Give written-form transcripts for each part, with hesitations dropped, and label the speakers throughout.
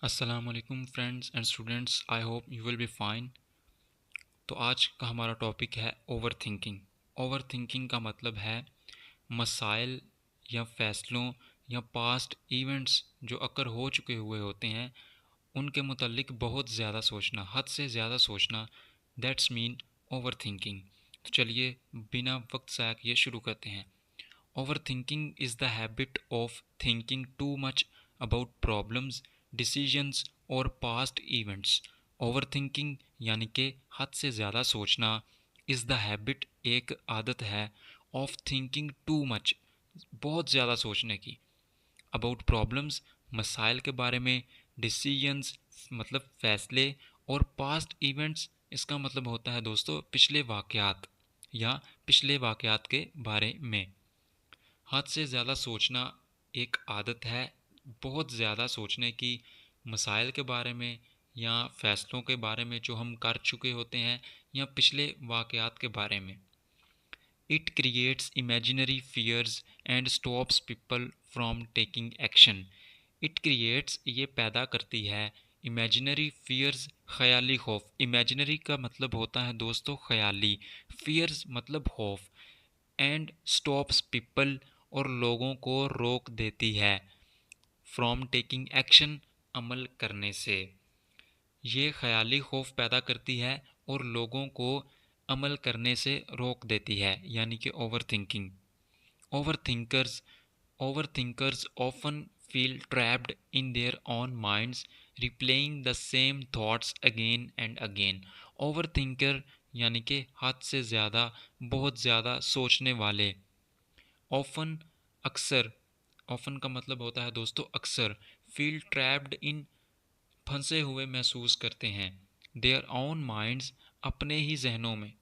Speaker 1: अस्सलामुअलैकुम friends and students, I hope you will be fine. तो आज का हमारा टॉपिक है ओवर थिंकिंग। ओवर थिंकिंग का मतलब है मसाइल या फैसलों या पास्ट इवेंट्स जो अकर हो चुके हुए होते हैं उनके मुतल्लिक बहुत ज़्यादा सोचना, हद से ज़्यादा सोचना। That's mean over thinking. तो चलिए बिना वक्त ज़ाया किए शुरू करते हैं। Overthinking is the habit of thinking too much about problems, decisions और past events. Overthinking यानी कि हद से ज़्यादा सोचना is the habit एक आदत है of thinking too much बहुत ज़्यादा सोचने की about problems मसाइल के बारे में, decisions मतलब फ़ैसले और past events इसका मतलब होता है दोस्तों पिछले वाक़यात या पिछले वाक़यात के बारे में। हद से ज़्यादा सोचना एक आदत है, बहुत ज़्यादा सोचने की मसाइल के बारे में या फ़ैसलों के बारे में जो हम कर चुके होते हैं या पिछले वाक़यात के बारे में। It creates imaginary fears and stops people from taking action. It creates ये पैदा करती है इमेजिनरी फियर्स ख़याली खौफ। इमेजिनरी का मतलब होता है दोस्तों ख़याली, फियर्स मतलब खौफ, एंड स्टॉप्स पीपल और लोगों को रोक देती है फ्रॉम टेकिंग एक्शन अमल करने से। ये ख़याली खौफ पैदा करती है और लोगों को अमल करने से रोक देती है, यानी कि overthinking. Overthinkers overthinkers often feel trapped in their own minds replaying the same thoughts again and again. Overthinker यानी कि हद से ज़्यादा, बहुत ज़्यादा सोचने वाले। ऑफन अक्सर, ऑफन का मतलब होता है दोस्तों अक्सर, फील ट्रैप्ड इन फंसे हुए महसूस करते हैं, देयर ओन माइंड्स अपने ही जहनों में,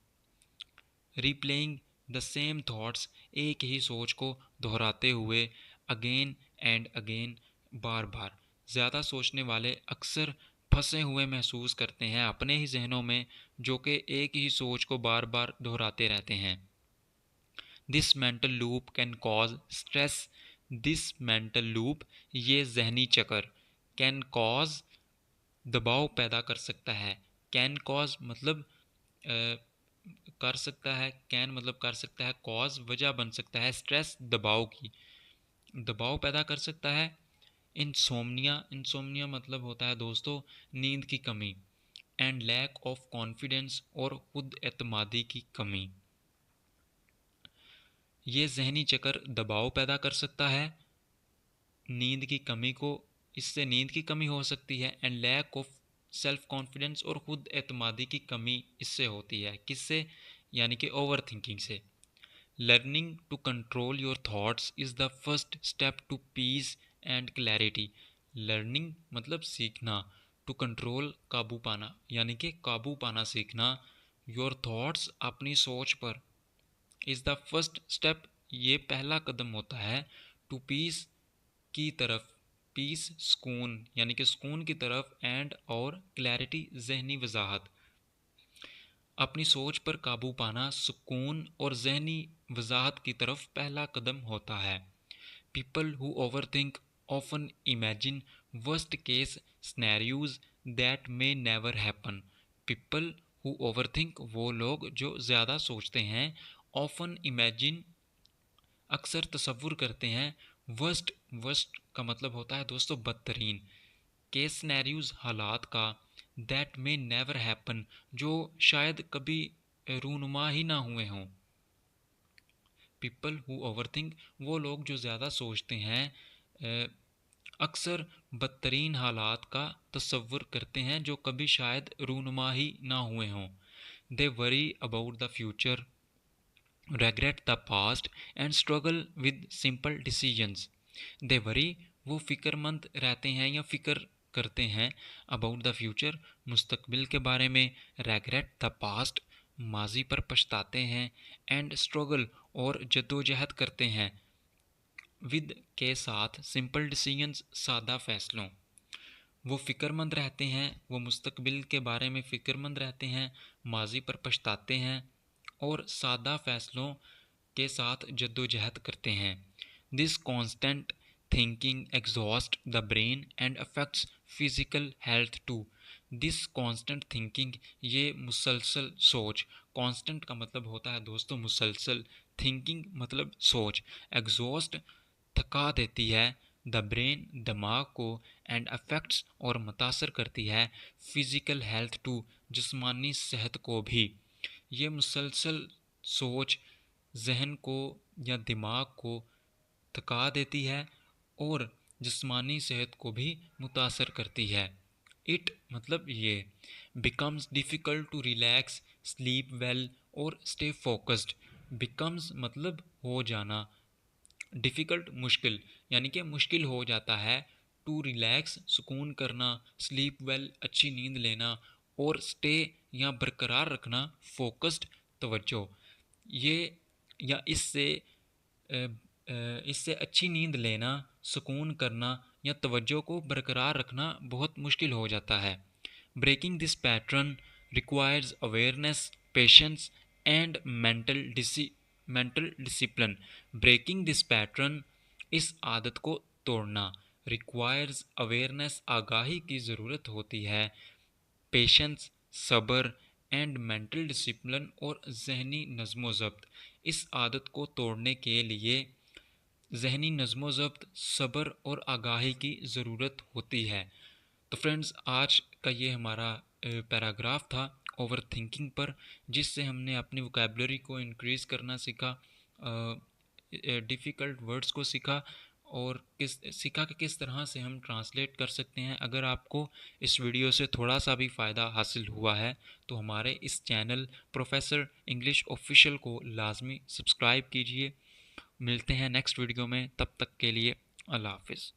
Speaker 1: रिप्लेइंग द सेम थॉट्स एक ही सोच को दोहराते हुए, अगेन एंड अगेन बार बार। ज़्यादा सोचने वाले अक्सर फंसे हुए महसूस करते हैं अपने ही जहनों में, जो कि एक ही सोच को बार बार दोहराते रहते हैं। This mental loop can cause stress. This mental loop ये जहनी चक्कर, कैन कॉज दबाव पैदा कर सकता है। कैन कॉज मतलब कर सकता है, कैन मतलब कर सकता है, कॉज वजह बन सकता है, स्ट्रेस दबाव की, दबाव पैदा कर सकता है। इंसोम्निया, इंसोम्निया मतलब होता है दोस्तों नींद की कमी, एंड लैक ऑफ कॉन्फिडेंस और खुद एतमादी की कमी। ये जहनी चक्कर दबाव पैदा कर सकता है, नींद की कमी को, इससे नींद की कमी हो सकती है, and lack of self confidence और खुद एतमादी की कमी इससे होती है। किससे? यानी कि ओवर थिंकिंग से। Learning to control your thoughts is the first step to peace and clarity. Learning मतलब सीखना, टू कंट्रोल काबू पाना, यानी कि काबू पाना सीखना, योर थॉट्स अपनी सोच पर, इज़ द फर्स्ट स्टेप ये पहला कदम होता है, टू पीस की तरफ, पीस सुकून यानी कि सुकून की तरफ, एंड और क्लैरिटी जहनी वजाहत। अपनी सोच पर काबू पाना सुकून और जहनी वजाहत की तरफ पहला कदम होता है। People who over think often imagine worst case scenarios that may never happen. People who over think वो लोग जो ज़्यादा सोचते हैं, ऑफन इमेजिन अक्सर तसव्वुर करते हैं, वर्स्ट, वर्स्ट का मतलब होता है दोस्तों बदतरीन, केस स्नैरियोज हालात का, दैट मे नेवर हैपन जो शायद कभी रूनुमा ही ना हुए हों। पीपल हु ओवर थिंक वो लोग जो ज़्यादा सोचते हैं अक्सर बदतरीन हालात का तसव्वुर करते हैं जो कभी शायद रूनुमा ही ना हुए हों। They worry about the future, regret the past and struggle with simple decisions। they worry वो फ़िक्रमंद रहते हैं या फ़िक्र करते हैं, अबाउट द फ्यूचर मुस्तकबिल के बारे में, regret the past माजी पर पछताते हैं, एंड स्ट्रगल और जद्दोजहद करते हैं, विद के साथ, सिंपल डिसीजंस सादा फ़ैसलों। वो फ़िक्रमंद रहते हैं, वो मुस्तकबिल के बारे में फ़िक्रमंद रहते हैं, माजी पर पछताते हैं और सादा फ़ैसलों के साथ जद्दोजहद करते हैं। This constant thinking exhausts the brain and affects physical health too. This constant thinking, ये मुसलसल सोच, constant का मतलब होता है दोस्तों मुसलसल, thinking मतलब सोच, exhaust थका देती है, द ब्रेन दिमाग को, एंड अफेक्ट्स और मुतासर करती है, फिजिकल हेल्थ टू जिस्मानी सेहत को भी। ये मुसलसल सोच जहन को या दिमाग को थका देती है और जिस्मानी सेहत को भी मुतासर करती है। इट मतलब ये becomes difficult to relax, sleep well और स्टे फोकस्ड। बिकम्स मतलब हो जाना, डिफ़िकल्ट मुश्किल, यानी कि मुश्किल हो जाता है, टू रिलैक्स सुकून करना, स्लीप वेल अच्छी नींद लेना, और स्टे या बरकरार रखना, फोकस्ड तवज्जो। ये या इससे अच्छी नींद लेना, सुकून करना या तवज्जो को बरकरार रखना बहुत मुश्किल हो जाता है। Breaking this pattern requires awareness, patience and mental discipline. Breaking this pattern, इस आदत को तोड़ना, रिक्वायर्स अवेयरनेस आगाही की ज़रूरत होती है, पेशेंस सब्र, एंड मेंटल डिसिप्लिन और जहनी नज़्म ज़ब्त। इस आदत को तोड़ने के लिए जहनी नज़्म ज़ब्त, सब्र और आगाही की ज़रूरत होती है। तो फ्रेंड्स, आज का ये हमारा पैराग्राफ था ओवर थिंकिंग पर, जिससे हमने अपनी वोकेबलरी को इंक्रीज़ करना सीखा, डिफ़िकल्ट वर्ड्स को सीखा, और सीखा कि किस तरह से हम ट्रांसलेट कर सकते हैं। अगर आपको इस वीडियो से थोड़ा सा भी फ़ायदा हासिल हुआ है तो हमारे इस चैनल प्रोफेसर इंग्लिश ऑफिशियल को लाजमी सब्सक्राइब कीजिए। मिलते हैं नेक्स्ट वीडियो में, तब तक के लिए अल्लाह हाफिज़।